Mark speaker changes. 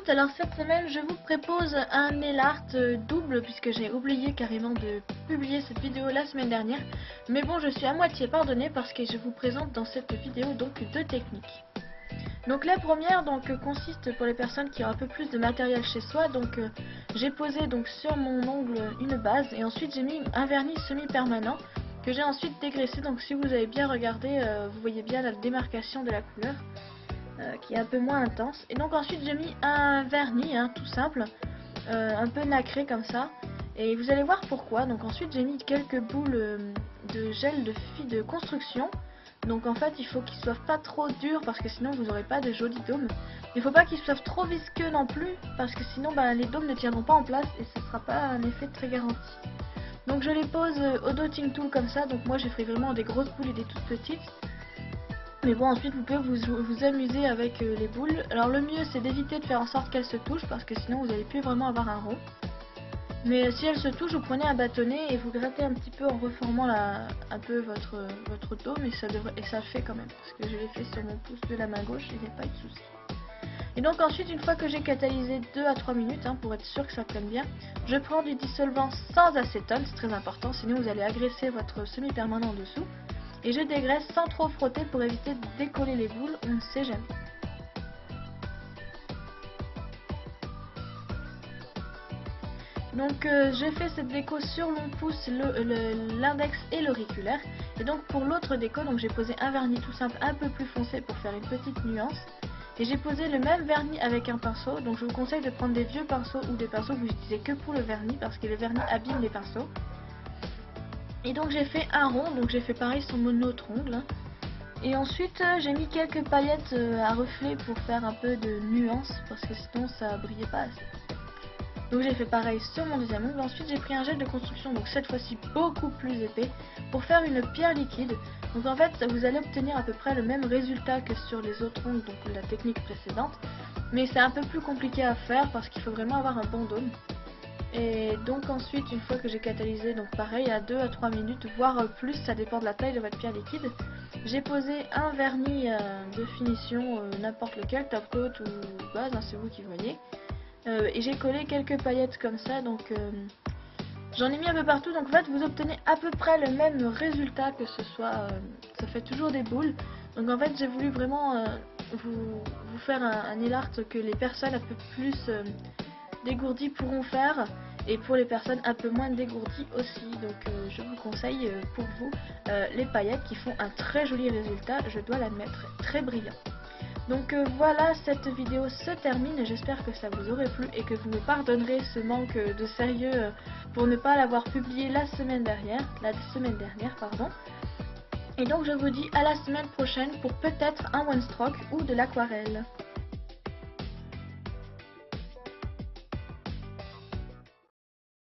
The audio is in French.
Speaker 1: internautes, alors cette semaine je vous propose un nail art double puisque j'ai oublié carrément de publier cette vidéo la semaine dernière. Mais bon, je suis à moitié pardonnée parce que je vous présente dans cette vidéo donc deux techniques. Donc la première consiste pour les personnes qui ont un peu plus de matériel chez soi. Donc j'ai posé donc sur mon ongle une base et ensuite j'ai mis un vernis semi-permanent que j'ai ensuite dégraissé. Donc si vous avez bien regardé, vous voyez bien la démarcation de la couleur. Qui est un peu moins intense. Et donc ensuite j'ai mis un vernis tout simple, un peu nacré comme ça, et vous allez voir pourquoi. Donc ensuite j'ai mis quelques boules de gel de construction. Donc en fait il faut qu'ils soient pas trop durs parce que sinon vous n'aurez pas de jolis dômes. Il faut pas qu'ils soient trop visqueux non plus parce que sinon les dômes ne tiendront pas en place et ce sera pas un effet très garanti. Donc je les pose au dotting tool comme ça. Donc moi j'ai fait vraiment des grosses boules et des toutes petites. Mais bon, ensuite vous pouvez vous amuser avec les boules. Alors le mieux c'est d'éviter de faire en sorte qu'elles se touchent parce que sinon vous n'allez plus vraiment avoir un rond. Mais si elles se touchent, vous prenez un bâtonnet et vous grattez un petit peu en reformant un peu votre dôme et ça le fait quand même. Parce que je l'ai fait sur mon pouce de la main gauche et il n'y a pas eu de souci. Et donc ensuite, une fois que j'ai catalysé 2 à 3 minutes pour être sûr que ça prenne bien, je prends du dissolvant sans acétone, c'est très important, sinon vous allez agresser votre semi-permanent en dessous. Et je dégraisse sans trop frotter pour éviter de décoller les boules, on ne sait jamais. Donc j'ai fait cette déco sur mon pouce, l'index et l'auriculaire. Et donc pour l'autre déco, j'ai posé un vernis tout simple un peu plus foncé pour faire une petite nuance. Et j'ai posé le même vernis avec un pinceau, donc je vous conseille de prendre des vieux pinceaux ou des pinceaux que vous utilisez que pour le vernis parce que le vernis abîme les pinceaux. Et donc j'ai fait un rond, donc j'ai fait pareil sur mon autre ongle. Et ensuite j'ai mis quelques paillettes à reflets pour faire un peu de nuance parce que sinon ça brillait pas assez. Donc j'ai fait pareil sur mon deuxième ongle. Ensuite j'ai pris un gel de construction, donc cette fois-ci beaucoup plus épais, pour faire une pierre liquide. Donc en fait vous allez obtenir à peu près le même résultat que sur les autres ongles, donc la technique précédente. Mais c'est un peu plus compliqué à faire parce qu'il faut vraiment avoir un bon dôme. Et donc ensuite, une fois que j'ai catalysé, donc pareil à 2 à 3 minutes, voire plus, ça dépend de la taille de votre pierre liquide, j'ai posé un vernis de finition, n'importe lequel, top coat ou base, c'est vous qui voyez. Et j'ai collé quelques paillettes comme ça, donc j'en ai mis un peu partout. Donc en fait vous obtenez à peu près le même résultat, que ce soit, ça fait toujours des boules. Donc en fait j'ai voulu vraiment vous faire un nail art que les personnes un peu plus dégourdies pourront faire, et pour les personnes un peu moins dégourdies aussi. Donc je vous conseille pour vous les paillettes qui font un très joli résultat, je dois l'admettre, très brillant. Donc voilà, cette vidéo se termine, j'espère que ça vous aurait plu et que vous me pardonnerez ce manque de sérieux pour ne pas l'avoir publié la semaine dernière, pardon. Et donc je vous dis à la semaine prochaine pour peut-être un one stroke ou de l'aquarelle.